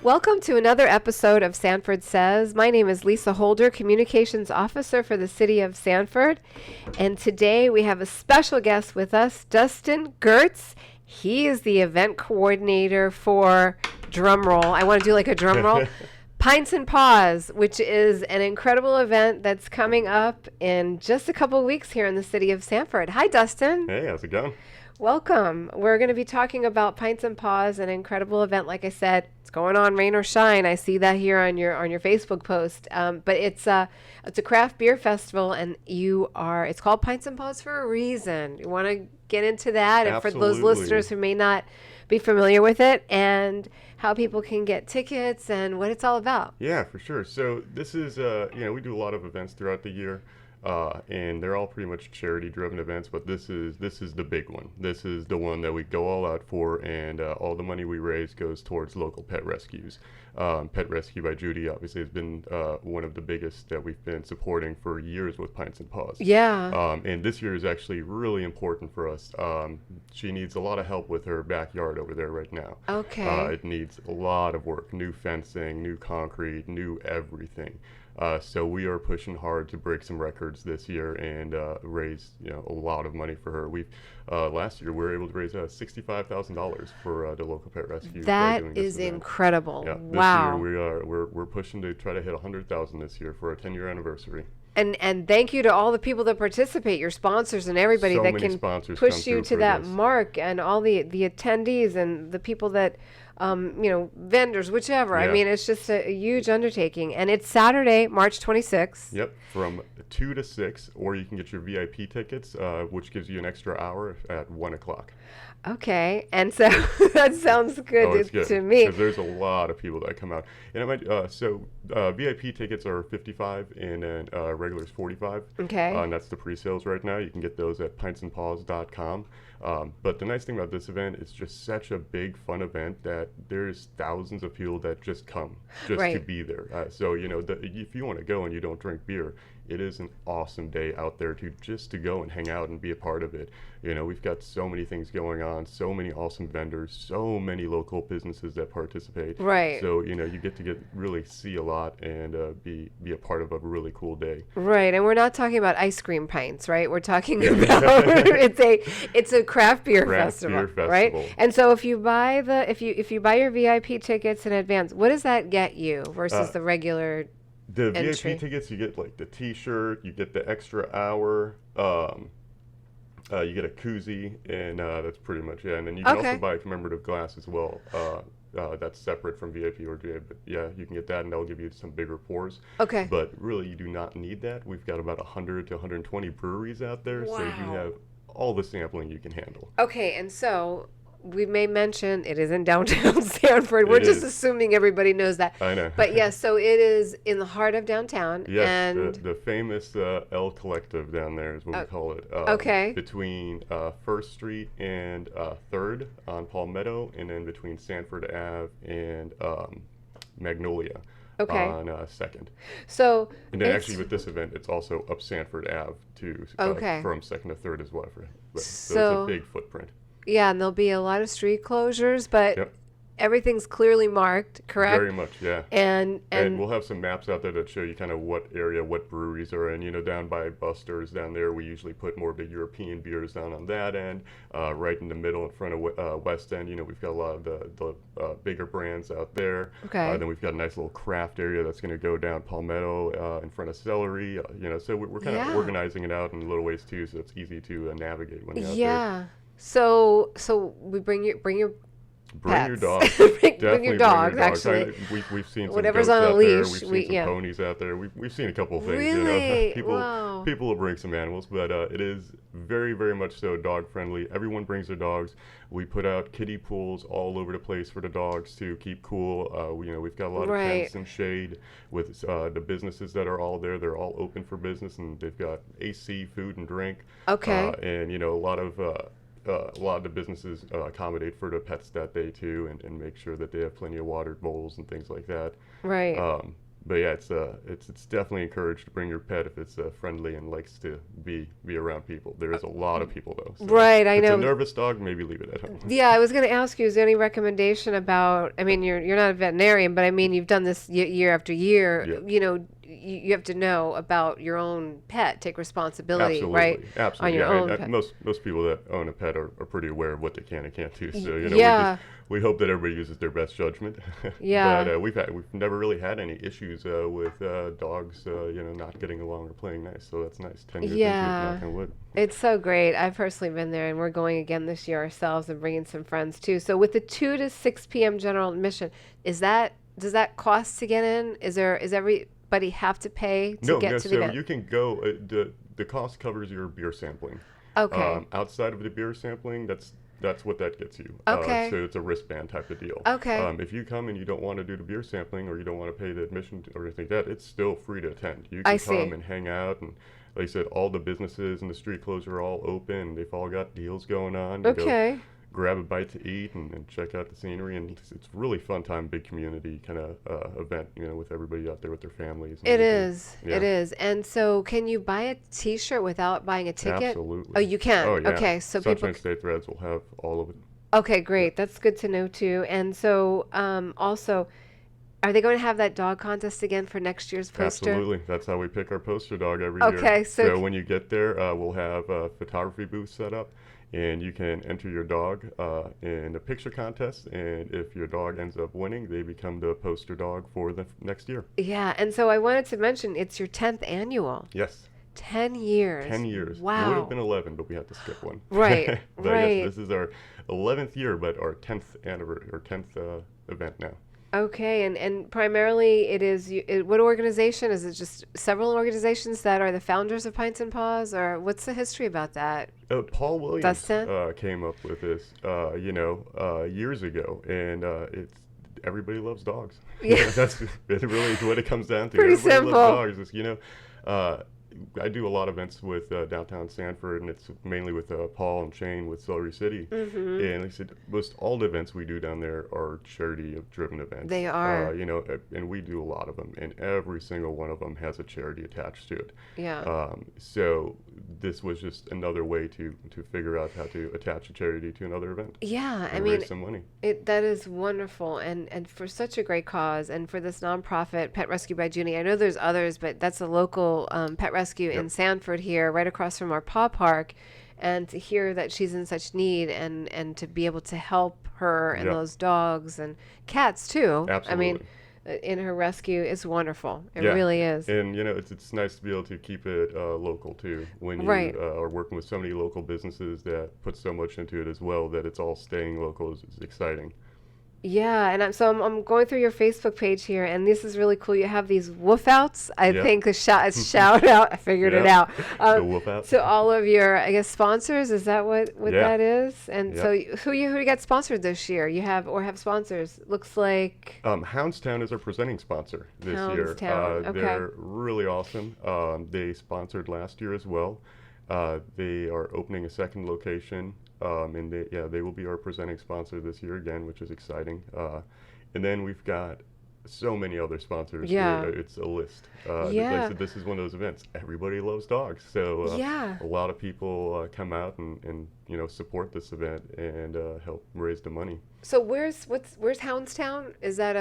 Welcome to another episode of Sanford Says. My name is Lisa Holder, Communications Officer for the City of Sanford. And today we have a special guest with us, Dustin Gioertz. He is the event coordinator for, drum roll, I want to do like a drum roll, Pints and Paws, which is an incredible event that's coming up in just a couple of weeks here in the City of Sanford. Hi, Dustin. Hey, how's it going? Welcome. We're going to be talking about Pints and Paws, an incredible event. Like I said, it's going on, rain or shine. I see that here on your Facebook post. But it's a craft beer festival, and it's called Pints and Paws for a reason. You want to get into that, and for those listeners who may not be familiar with it, and how people can get tickets and what it's all about. Yeah, for sure. So this is, we do a lot of events throughout the year. And they're all pretty much charity-driven events, but this is the big one. This is the one that we go all out for, and all the money we raise goes towards local pet rescues. Pet Rescue by Judy obviously has been one of the biggest that we've been supporting for years with Pints and Paws. Yeah. And this year is actually really important for us. She needs a lot of help with her backyard over there right now. Okay. It needs a lot of work, new fencing, new concrete, new everything. So we are pushing hard to break some records this year and raise a lot of money for her. Last year we were able to raise $65,000 for the local pet rescue. That is incredible. Yeah, wow. This year we're pushing to try to hit 100,000 this year for our 10-year anniversary. And thank you to all the people that participate, your sponsors and everybody that can push you to that mark, and all the attendees and the people that vendors, whichever. Yeah. I mean, it's just a huge undertaking. And it's Saturday, March 26th. Yep, from 2 to 6, or you can get your VIP tickets, which gives you an extra hour at 1 o'clock. Okay, and so that sounds good, to me. Because there's a lot of people that come out. And it might, VIP tickets are $55 and then regular is $45. Okay. And that's the pre-sales right now. You can get those at pintsandpaws.com. But the nice thing about this event is just such a big, fun event that there's thousands of people that just come to be there. So, if you want to go and you don't drink beer, it is an awesome day out there to go and hang out and be a part of it. We've got so many things going on, so many awesome vendors, so many local businesses that participate. Right. So, you get to really see a lot and be a part of a really cool day. Right. And we're not talking about ice cream pints, right? We're talking about it's a craft beer festival, right? And so if you buy your VIP tickets in advance, what does that get you versus the regular The entry? VIP tickets, you get like the T-shirt, you get the extra hour, you get a koozie, and that's pretty much it. And then you can also buy a commemorative glass as well. That's separate from VIP or VIP, but yeah, you can get that, and that'll give you some bigger pours. Okay. But really, you do not need that. We've got about 100 to 120 breweries out there, so you have all the sampling you can handle. Okay, and so we may mention it is in downtown Sanford. We're just assuming everybody knows that. I know. But yes, so it is in the heart of downtown. Yes, and the famous El Collective down there is what we call it. Between 1st Street and 3rd on Palmetto, and then between Sanford Ave and Magnolia. On 2nd. So, and then actually with this event, it's also up Sanford Ave too, from 2nd to 3rd as well. So it's a big footprint. Yeah, and there'll be a lot of street closures, but everything's clearly marked, correct? Very much, yeah. And we'll have some maps out there that show you kind of what area, what breweries are in. Down by Buster's down there, we usually put more big European beers down on that end. Right in the middle in front of West End, we've got a lot of the bigger brands out there. Okay. Then we've got a nice little craft area that's going to go down Palmetto in front of Celery. So we're kind of organizing it out in little ways too, so it's easy to navigate when you're out there. So we bring your Bring your dog. bring your dogs, actually. We've seen some whatever's goats on a out leash. there. We've seen some ponies out there. We've seen a couple of things. Really? People will bring some animals, but it is very, very much so dog friendly. Everyone brings their dogs. We put out kiddie pools all over the place for the dogs to keep cool. We've got a lot of tents and shade with the businesses that are all there. They're all open for business, and they've got AC, food, and drink. Okay. And a lot of the businesses accommodate for the pets that day too, and make sure that they have plenty of water bowls and things like that. Right. But yeah, it's definitely encouraged to bring your pet if it's friendly and likes to be around people. There is a lot of people though. So Right, I if it's know. a nervous dog, maybe leave it at home. Yeah, I was going to ask you, is there any recommendation about, I mean, you're not a veterinarian, but I mean, you've done this year after year, Yeah. You have to know about your own pet, take responsibility, right? Absolutely, On absolutely. your Yeah, own and pet. most people that own a pet are pretty aware of what they can and can't do. So Yeah, we hope that everybody uses their best judgment. But yeah. we've never really had any issues with dogs not getting along or playing nice. So that's nice. 10 years into it, Yeah, knock on wood. it's so great. I've personally been there, and we're going again this year ourselves and bringing some friends too. So with the 2 to 6 p.m. general admission, does that cost to get in? Is everybody have to pay to No, get no. to the So event? you can go. The cost covers your beer sampling. Okay. Outside of the beer sampling, that's what that gets you. Okay. So it's a wristband type of deal. Okay. If you come and you don't want to do the beer sampling or you don't want to pay the admission or anything like that, it's still free to attend. You I can see. come and hang out, and like I said, all the businesses and the street clothes are all open. They've all got deals going on. You go Okay. grab a bite to eat and check out the scenery, and it's really fun time, big community kind of event, with everybody out there with their families and It everything. is. Yeah. It is. And so, can you buy a T-shirt without buying a ticket? Absolutely. Oh, you can. Oh yeah. Okay, so people. Sunshine State Threads will have all of it. Okay, great. That's good to know too. And so, also, are they going to have that dog contest again for next year's poster? Absolutely. That's how we pick our poster dog every year. Okay, so when you get there, we'll have a photography booth set up, and you can enter your dog in a picture contest. And if your dog ends up winning, they become the poster dog for the next year. yeah. And so I wanted to mention it's your 10th annual. Yes. 10 years. 10 years. It would Wow. have been 11, but we had to skip one. Right. But right. yes, this is our 11th year, but our 10th anniversary or 10th event now. Okay, and primarily what organization? Is it just several organizations that are the founders of Pints and Paws, or what's the history about that? Paul Williams Dustin? came up with this, years ago, and it's everybody loves dogs. Yeah. That's really what it comes down to. Pretty Everybody simple. loves dogs. I do a lot of events with downtown Sanford, and it's mainly with Paul and Shane with Celery City. Mm-hmm. And like I said, most all the events we do down there are charity-driven events. They are. And we do a lot of them, and every single one of them has a charity attached to it. Yeah. So this was just another way to figure out how to attach a charity to another event. Yeah, I And mean, raise some money. that is wonderful, and for such a great cause, and for this nonprofit Pet Rescue by Junie. I know there's others, but that's a local pet rescue in Sanford here, right across from our paw park. And to hear that she's in such need, and to be able to help her and Yep. those dogs and cats too. Absolutely. I mean, in her rescue is wonderful. It Yeah. really is. And it's nice to be able to keep it local too. When you Right. are working with so many local businesses that put so much into it as well, that it's all staying local is exciting. Yeah, and I'm going through your Facebook page here, and this is really cool. You have these woof outs. I Yeah. think a shout out. I figured it Yeah. out. The woof out. So all of your, I guess, sponsors. Is that what Yeah. that is? And Yeah. so who you got sponsored this year? You have sponsors. Looks like Houndstown is our presenting sponsor this year. Houndstown, okay. They're really awesome. They sponsored last year as well. They are opening a second location, and they will be our presenting sponsor this year again, which is exciting. And then we've got so many other sponsors. Yeah. It's a list. Like Yeah. I said, this is one of those events. Everybody loves dogs, so Yeah. a lot of people come out and support this event and help raise the money. So where's Houndstown? Is that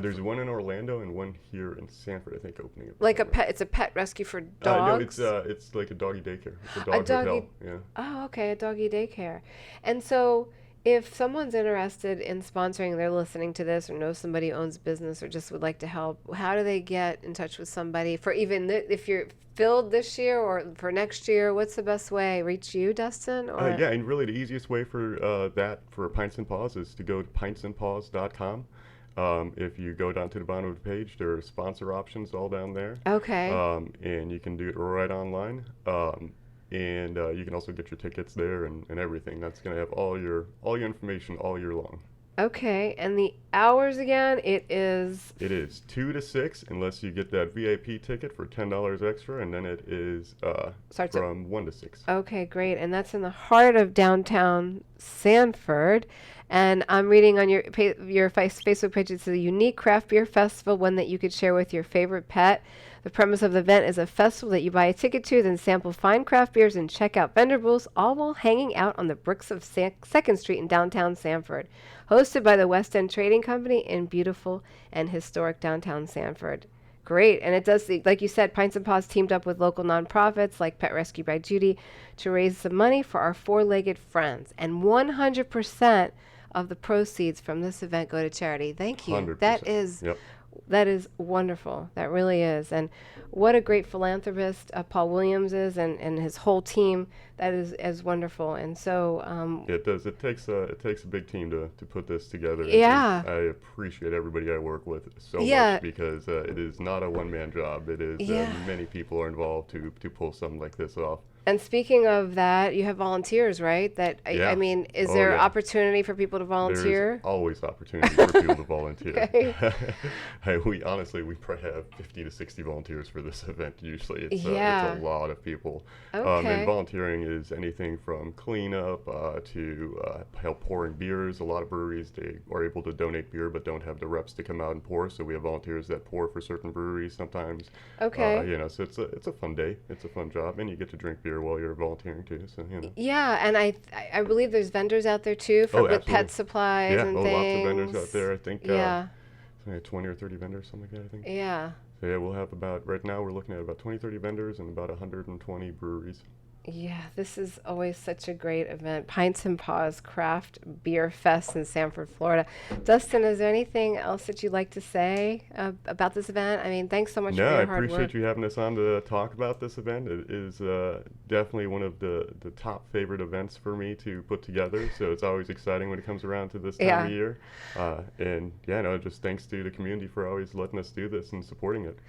There's one in Orlando and one here in Sanford, I think, opening. like a pet? It's a pet rescue for dogs. No, it's like a doggy daycare. It's a A dog doggy- hotel. Yeah. Oh, okay, a doggy daycare. And so if someone's interested in sponsoring, they're listening to this or knows somebody who owns a business or just would like to help, how do they get in touch with somebody for even if you're filled this year or for next year? What's the best way? Reach you, Dustin? Or Yeah, and really the easiest way for for Pints and Paws is to go to pintsandpaws.com. If you go down to the bottom of the page, there are sponsor options all down there. Okay. And you can do it right online. And you can also get your tickets there and everything. That's going to have all your information all year long. Okay, and the hours again, It is 2 to 6 unless you get that VIP ticket for $10 extra, and then it is starts from 1 to 6. Okay, great. And that's in the heart of downtown Sanford. And I'm reading on your Facebook page, it's a unique craft beer festival, one that you could share with your favorite pet. The premise of the event is a festival that you buy a ticket to, then sample fine craft beers and check out vendor booths, all while hanging out on the bricks of 2nd Street in downtown Sanford. Hosted by the West End Trading Company in beautiful and historic downtown Sanford. Great. And it does, like you said, Pints and Paws teamed up with local nonprofits like Pet Rescue by Judy to raise some money for our four-legged friends. And 100% of the proceeds from this event go to charity. Thank you. 100%. That is wonderful. That really is. And what a great philanthropist Paul Williams is, and his whole team. That is wonderful. And so it does. It takes a big team to put this together. Yeah. And I appreciate everybody I work with so much because it is not a one-man job. It is many people are involved to pull something like this off. And speaking of that, you have volunteers, right? I mean, is there opportunity for people to volunteer? There's always opportunity for people to volunteer. We probably have 50 to 60 volunteers for this event usually. It's a lot of people. And volunteering is anything from cleanup to help pouring beers. A lot of breweries, they are able to donate beer but don't have the reps to come out and pour. So we have volunteers that pour for certain breweries sometimes. Okay. So it's a fun day. It's a fun job, and you get to drink beer while you're volunteering too. So Yeah, and I believe there's vendors out there too for with pet supplies and things. Lots of vendors out there. I think 20 or 30 vendors, something like that. I think. Yeah. So we'll have right now we're looking at about 20, 30 vendors and about 120 breweries. Yeah, this is always such a great event. Pints and Paws Craft Beer Fest in Sanford, Florida. Dustin, is there anything else that you'd like to say about this event? I mean, thanks so much for your hard work. No, I appreciate you having us on to talk about this event. It is definitely one of the top favorite events for me to put together. So it's always exciting when it comes around to this time of year. Just thanks to the community for always letting us do this and supporting it.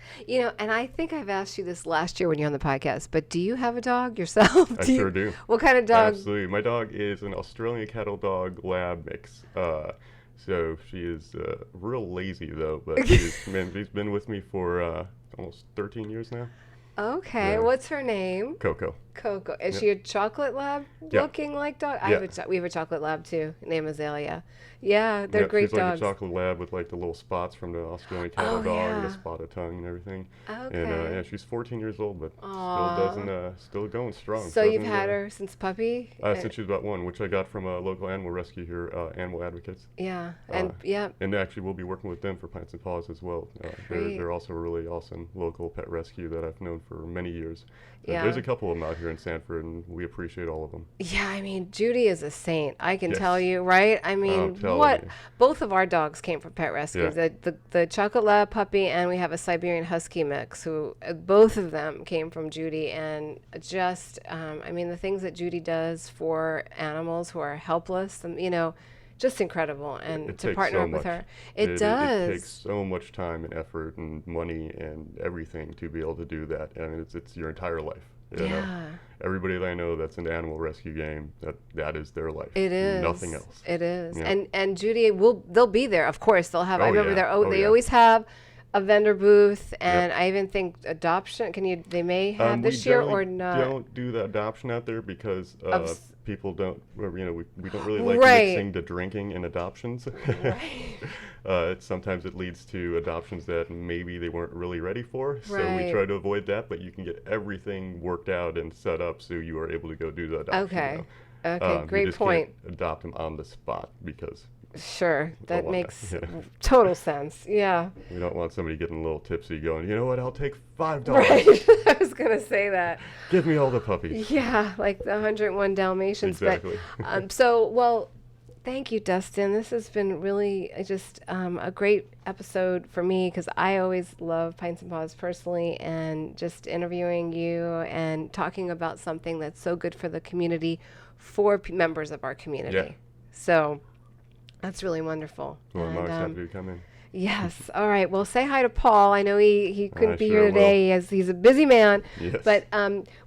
And I think I've asked you this last year when you're on the podcast, but do you have a dog yourself? I sure do. What kind of dog? Absolutely. My dog is an Australian cattle dog lab mix. So she is real lazy though, but she's been with me for almost 13 years now. Okay. Yeah. What's her name? Coco. Coco. Is she a chocolate lab looking like dog? We have a chocolate lab too. Named Azalea. Yeah, they're great she's dogs. She's like a chocolate lab with like the little spots from the Australian cattle dog and a spotted tongue and everything. Okay. And she's 14 years old, but still going strong. So you've had her since puppy? Since she was about 1, which I got from a local animal rescue here, Animal Advocates. Yeah, and actually we'll be working with them for Pints and Paws as well. They're also a really awesome local pet rescue that I've known for many years. There's a couple of them out here in Sanford, and we appreciate all of them. Yeah, I mean, Judy is a saint. I can tell you, right? I mean, both of our dogs came from pet rescues. Yeah. The chocolate lab puppy, and we have a Siberian husky mix, who both of them came from Judy. And just, the things that Judy does for animals who are helpless, just incredible. And to partner up with her, it does. It takes so much time and effort and money and everything to be able to do that. I mean, it's your entire life. You know? Everybody that I know that's in the animal rescue game, that is their life. It is. Nothing else. It is. Yeah. And Judy they'll be there. Of course, they'll have. I remember they always have a vendor booth, and I even think adoption. They may have this year or not. We don't do the adoption out there because people don't. We don't really like mixing the drinking and adoptions. Sometimes it leads to adoptions that maybe they weren't really ready for. So we try to avoid that, but you can get everything worked out and set up so you are able to go do the adoption. Okay, great point. Can't adopt them on the spot because. Sure, that makes total sense. Yeah. We don't want somebody getting a little tipsy going, you know what, I'll take $5. Right. I was going to say that. Give me all the puppies. Yeah, like the 101 Dalmatians. Exactly. But, thank you, Dustin. This has been really just a great episode for me because I always love Pints and Paws personally, and just interviewing you and talking about something that's so good for the community for members of our community. Yeah. So that's really wonderful. Well, I'm always happy to come in. Yes. All right. Well, say hi to Paul. I know he couldn't be sure here today. He's a busy man. Yes. But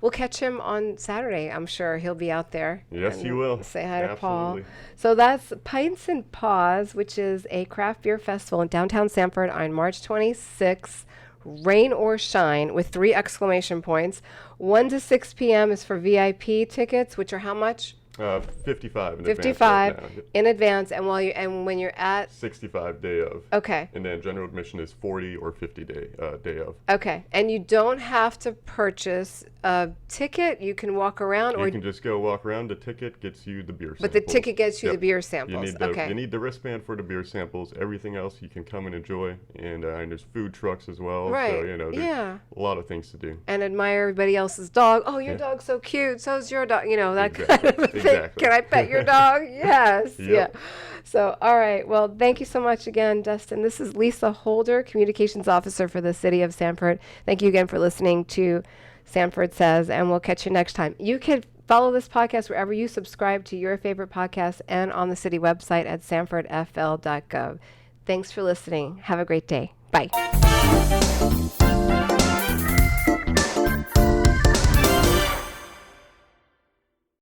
we'll catch him on Saturday. I'm sure he'll be out there. Yes, you will. Say hi to Absolutely. Paul. So that's Pints and Paws, which is a craft beer festival in downtown Sanford on March 26th. Rain or shine, with 3 exclamation points. 1 to 6 p.m. is for VIP tickets, which are how much? 55 in 55 advance right now. in advance, and when you're at 65 day of. Okay. And then general admission is 40 or 50 day of. Okay, and you don't have to purchase a ticket. You can walk around, or You can just go walk around. The ticket gets you the beer samples. but the ticket gets you the Yep. beer samples. You need the wristband for the beer samples. Everything else you can come and enjoy. And there's food trucks as well. Right. So, there's a lot of things to do. And admire everybody else's dog. Oh, your dog's so cute. So's your dog. That Exactly. kind of thing. Exactly. Can I pet your dog? Yes. Yep. Yeah. So, all right. Well, thank you so much again, Dustin. This is Lisa Holder, Communications Officer for the City of Sanford. Thank you again for listening to Sanford Says, and we'll catch you next time. You can follow this podcast wherever you subscribe to your favorite podcast and on the city website at sanfordfl.gov. Thanks for listening. Have a great day. Bye.